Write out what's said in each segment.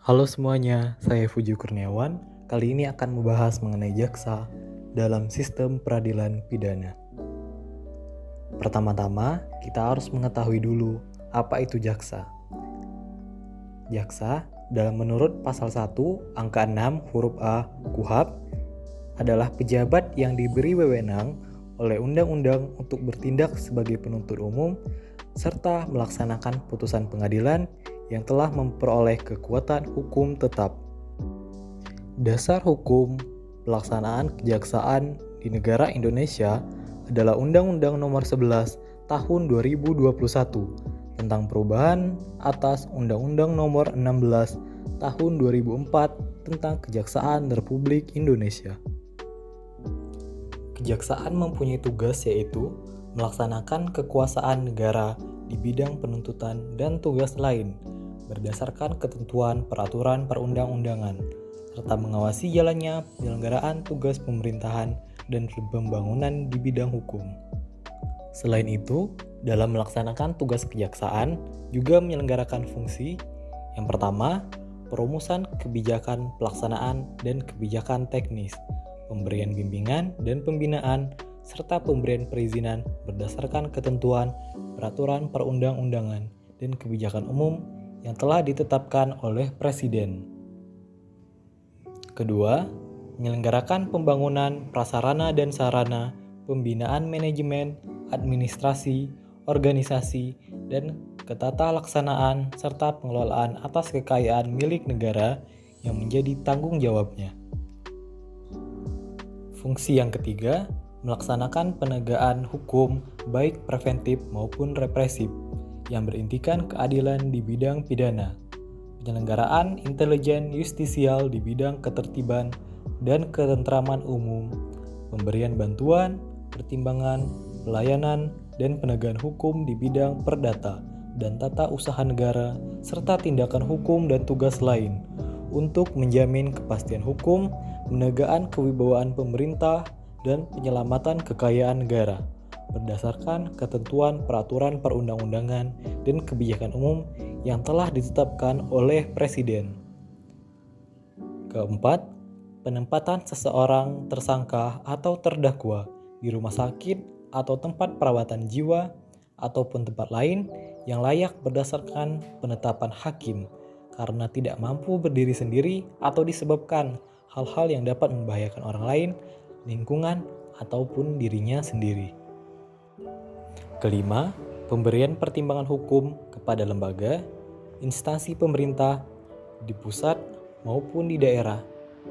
Halo semuanya, saya Fuji Kurniawan. Kali ini akan membahas mengenai jaksa dalam sistem peradilan pidana. Pertama-tama, kita harus mengetahui dulu apa itu jaksa. Jaksa menurut pasal 1 angka 6 huruf A KUHP adalah pejabat yang diberi wewenang oleh undang-undang untuk bertindak sebagai penuntut umum serta melaksanakan putusan pengadilan yang telah memperoleh kekuatan hukum tetap. Dasar hukum pelaksanaan kejaksaan di negara Indonesia adalah Undang-Undang Nomor 11 Tahun 2021 tentang perubahan atas Undang-Undang Nomor 16 Tahun 2004 tentang Kejaksaan Republik Indonesia. Kejaksaan mempunyai tugas yaitu melaksanakan kekuasaan negara di bidang penuntutan dan tugas lain berdasarkan ketentuan peraturan perundang-undangan serta mengawasi jalannya penyelenggaraan tugas pemerintahan dan pembangunan di bidang hukum. Selain itu, dalam melaksanakan tugas kejaksaan juga menyelenggarakan fungsi yang pertama, perumusan kebijakan pelaksanaan dan kebijakan teknis, pemberian bimbingan dan pembinaan, serta pemberian perizinan berdasarkan ketentuan peraturan perundang-undangan dan kebijakan umum yang telah ditetapkan oleh Presiden. Kedua, menyelenggarakan pembangunan prasarana dan sarana, pembinaan manajemen, administrasi, organisasi, dan ketata laksanaan serta pengelolaan atas kekayaan milik negara yang menjadi tanggung jawabnya. Fungsi yang ketiga, melaksanakan penegakan hukum baik preventif maupun represif yang berintikan keadilan di bidang pidana, penyelenggaraan intelijen justisial di bidang ketertiban dan ketentraman umum, pemberian bantuan, pertimbangan, pelayanan, dan penegakan hukum di bidang perdata dan tata usaha negara, serta tindakan hukum dan tugas lain untuk menjamin kepastian hukum, menegakkan kewibawaan pemerintah, dan penyelamatan kekayaan negara berdasarkan ketentuan peraturan perundang-undangan dan kebijakan umum yang telah ditetapkan oleh Presiden. Keempat, penempatan seseorang tersangka atau terdakwa di rumah sakit atau tempat perawatan jiwa ataupun tempat lain yang layak berdasarkan penetapan hakim karena tidak mampu berdiri sendiri atau disebabkan hal-hal yang dapat membahayakan orang lain, lingkungan, ataupun dirinya sendiri. Kelima, pemberian pertimbangan hukum kepada lembaga, instansi pemerintah di pusat maupun di daerah,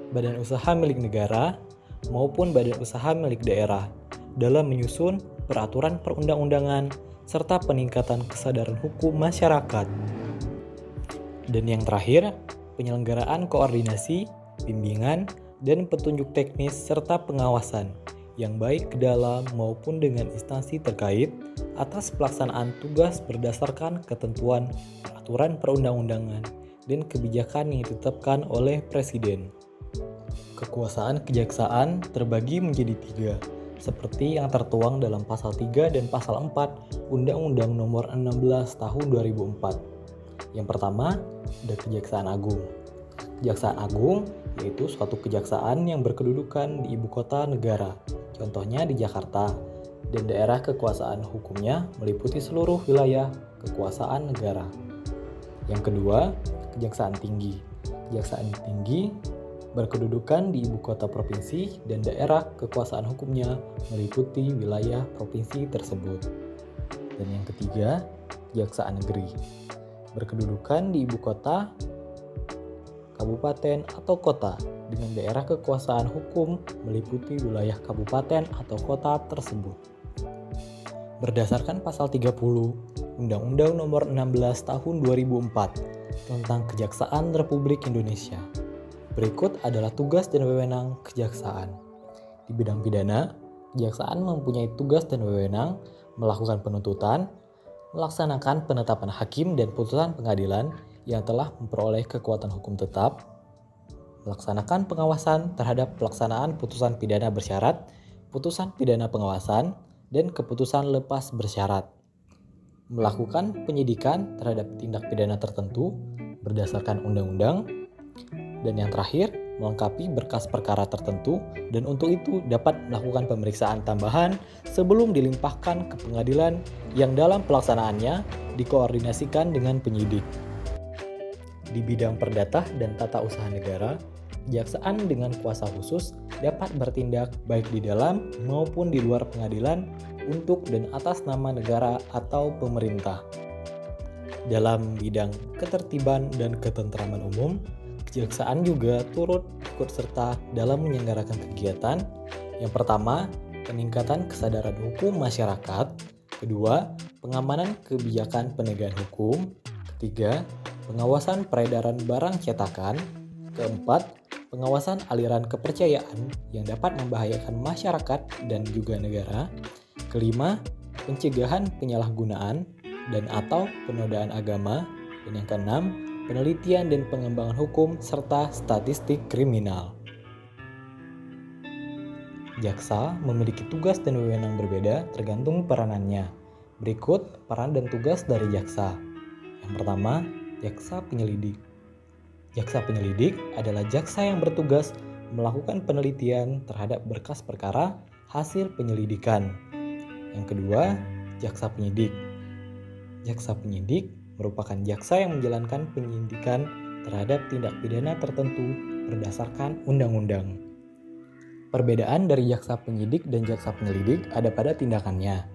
badan usaha milik negara maupun badan usaha milik daerah dalam menyusun peraturan perundang-undangan serta peningkatan kesadaran hukum masyarakat. Dan yang terakhir, penyelenggaraan koordinasi, bimbingan, dan petunjuk teknis serta pengawasan yang baik ke dalam maupun dengan instansi terkait atas pelaksanaan tugas berdasarkan ketentuan peraturan perundang-undangan dan kebijakan yang ditetapkan oleh Presiden. Kekuasaan kejaksaan terbagi menjadi 3, seperti yang tertuang dalam pasal 3 dan pasal 4 Undang-Undang Nomor 16 Tahun 2004. Yang pertama, ada Kejaksaan Agung. Kejaksaan Agung yaitu suatu kejaksaan yang berkedudukan di ibu kota negara, contohnya di Jakarta, dan daerah kekuasaan hukumnya meliputi seluruh wilayah kekuasaan negara. Yang kedua, Kejaksaan Tinggi. Kejaksaan Tinggi berkedudukan di ibu kota provinsi dan daerah kekuasaan hukumnya meliputi wilayah provinsi tersebut. Dan yang ketiga, Kejaksaan Negeri. Berkedudukan di ibu kota, kabupaten atau kota dengan daerah kekuasaan hukum meliputi wilayah kabupaten atau kota tersebut. Berdasarkan pasal 30 Undang-Undang Nomor 16 Tahun 2004 tentang Kejaksaan Republik Indonesia. Berikut adalah tugas dan wewenang kejaksaan. Di bidang pidana, kejaksaan mempunyai tugas dan wewenang melakukan penuntutan, melaksanakan penetapan hakim dan putusan pengadilan yang telah memperoleh kekuatan hukum tetap, melaksanakan pengawasan terhadap pelaksanaan putusan pidana bersyarat, putusan pidana pengawasan, dan keputusan lepas bersyarat, melakukan penyidikan terhadap tindak pidana tertentu berdasarkan undang-undang, Dan yang terakhir, melengkapi berkas perkara tertentu dan untuk itu dapat melakukan pemeriksaan tambahan sebelum dilimpahkan ke pengadilan yang dalam pelaksanaannya dikoordinasikan dengan penyidik. Di bidang perdata dan tata usaha negara, kejaksaan dengan kuasa khusus dapat bertindak baik di dalam maupun di luar pengadilan untuk dan atas nama negara atau pemerintah. Dalam bidang ketertiban dan ketentraman umum, kejaksaan juga turut ikut serta dalam menyelenggarakan kegiatan. Yang pertama, peningkatan kesadaran hukum masyarakat. Kedua, pengamanan kebijakan penegakan hukum. Ketiga, pengawasan peredaran barang cetakan. Keempat, pengawasan aliran kepercayaan yang dapat membahayakan masyarakat dan juga negara. Kelima, pencegahan penyalahgunaan dan atau penodaan agama. Dan yang keenam, penelitian dan pengembangan hukum serta statistik kriminal. Jaksa memiliki tugas dan wewenang berbeda tergantung peranannya. Berikut peran dan tugas dari jaksa. Yang pertama, jaksa penyelidik. Jaksa penyelidik adalah jaksa yang bertugas melakukan penelitian terhadap berkas perkara hasil penyelidikan. Yang kedua, jaksa penyidik. Jaksa penyidik merupakan jaksa yang menjalankan penyidikan terhadap tindak pidana tertentu berdasarkan undang-undang. Perbedaan dari jaksa penyidik dan jaksa penyelidik ada pada tindakannya.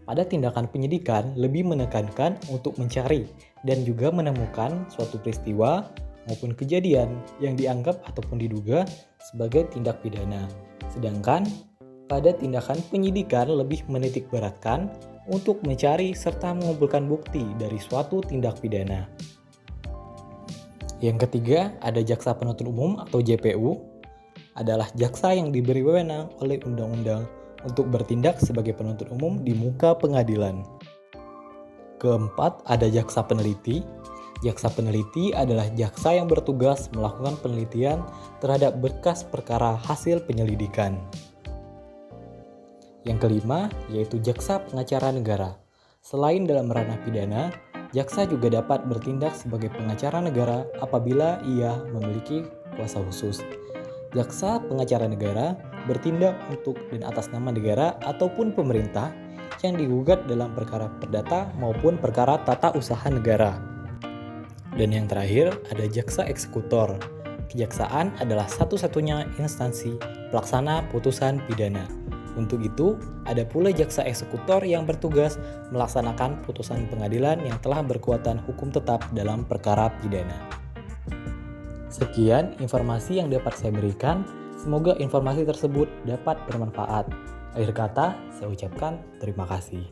Pada tindakan penyidikan lebih menekankan untuk mencari dan juga menemukan suatu peristiwa maupun kejadian yang dianggap ataupun diduga sebagai tindak pidana. Sedangkan pada tindakan penyidikan lebih menitik beratkan untuk mencari serta mengumpulkan bukti dari suatu tindak pidana. Yang ketiga, ada jaksa penuntut umum atau JPU, adalah jaksa yang diberi wewenang oleh undang-undang untuk bertindak sebagai penuntut umum di muka pengadilan. Keempat, ada jaksa peneliti. Jaksa peneliti adalah jaksa yang bertugas melakukan penelitian terhadap berkas perkara hasil penyelidikan. Yang kelima, yaitu jaksa pengacara negara. Selain dalam ranah pidana, jaksa juga dapat bertindak sebagai pengacara negara apabila ia memiliki kuasa khusus. Jaksa pengacara negara bertindak untuk dan atas nama negara ataupun pemerintah yang digugat dalam perkara perdata maupun perkara tata usaha negara. Dan yang terakhir, ada jaksa eksekutor. Kejaksaan adalah satu-satunya instansi pelaksana putusan pidana. Untuk itu, ada pula jaksa eksekutor yang bertugas melaksanakan putusan pengadilan yang telah berkekuatan hukum tetap dalam perkara pidana. Sekian informasi yang dapat saya berikan. Semoga informasi tersebut dapat bermanfaat. Akhir kata, saya ucapkan terima kasih.